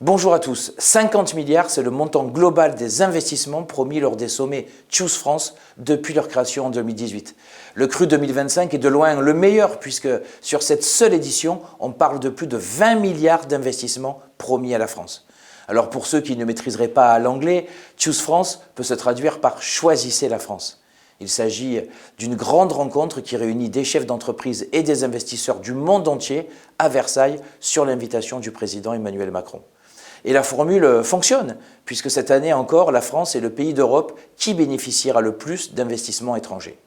Bonjour à tous. 50 milliards, c'est le montant global des investissements promis lors des sommets Choose France depuis leur création en 2018. Le cru 2025 est de loin le meilleur puisque sur cette seule édition, on parle de plus de 20 milliards d'investissements promis à la France. Alors pour ceux qui ne maîtriseraient pas l'anglais, Choose France peut se traduire par Choisissez la France. Il s'agit d'une grande rencontre qui réunit des chefs d'entreprise et des investisseurs du monde entier à Versailles sur l'invitation du président Emmanuel Macron. Et la formule fonctionne, puisque cette année encore, la France est le pays d'Europe qui bénéficiera le plus d'investissements étrangers.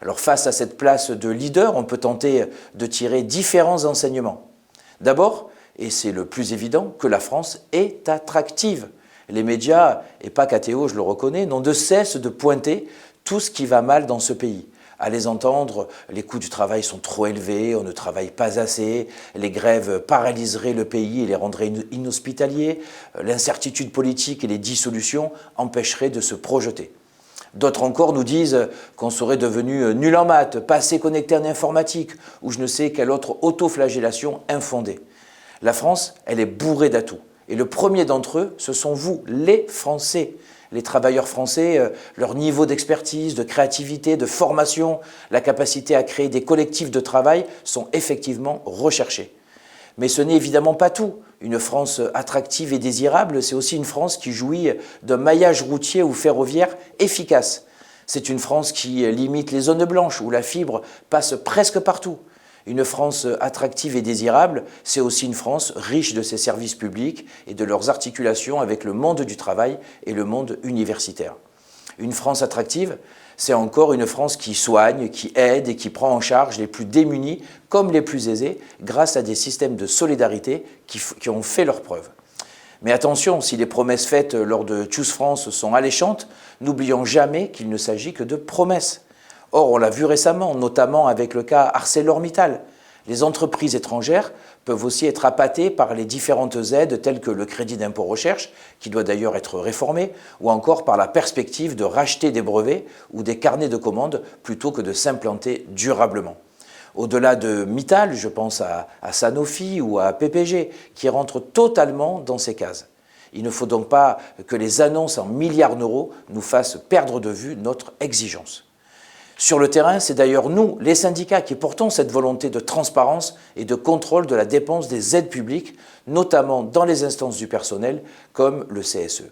Alors face à cette place de leader, on peut tenter de tirer différents enseignements. D'abord, et c'est le plus évident, que la France est attractive. Les médias, et pas KTO, je le reconnais, n'ont de cesse de pointer tout ce qui va mal dans ce pays. À les entendre, les coûts du travail sont trop élevés, on ne travaille pas assez, les grèves paralyseraient le pays et les rendraient inhospitaliers, l'incertitude politique et les dissolutions empêcheraient de se projeter. D'autres encore nous disent qu'on serait devenu nul en maths, pas assez connecté en informatique, ou je ne sais quelle autre autoflagellation infondée. La France, elle est bourrée d'atouts. Et le premier d'entre eux, ce sont vous, les Français. Les travailleurs français, leur niveau d'expertise, de créativité, de formation, la capacité à créer des collectifs de travail sont effectivement recherchés. Mais ce n'est évidemment pas tout. Une France attractive et désirable, c'est aussi une France qui jouit d'un maillage routier ou ferroviaire efficace. C'est une France qui limite les zones blanches où la fibre passe presque partout. Une France attractive et désirable, c'est aussi une France riche de ses services publics et de leurs articulations avec le monde du travail et le monde universitaire. Une France attractive, c'est encore une France qui soigne, qui aide et qui prend en charge les plus démunis comme les plus aisés grâce à des systèmes de solidarité qui ont fait leurs preuves. Mais attention, si les promesses faites lors de Choose France sont alléchantes, n'oublions jamais qu'il ne s'agit que de promesses. Or, on l'a vu récemment, notamment avec le cas ArcelorMittal. Les entreprises étrangères peuvent aussi être appâtées par les différentes aides telles que le crédit d'impôt recherche, qui doit d'ailleurs être réformé, ou encore par la perspective de racheter des brevets ou des carnets de commandes plutôt que de s'implanter durablement. Au-delà de Mittal, je pense à Sanofi ou à PPG, qui rentrent totalement dans ces cases. Il ne faut donc pas que les annonces en milliards d'euros nous fassent perdre de vue notre exigence. Sur le terrain, c'est d'ailleurs nous, les syndicats, qui portons cette volonté de transparence et de contrôle de la dépense des aides publiques, notamment dans les instances du personnel, comme le CSE.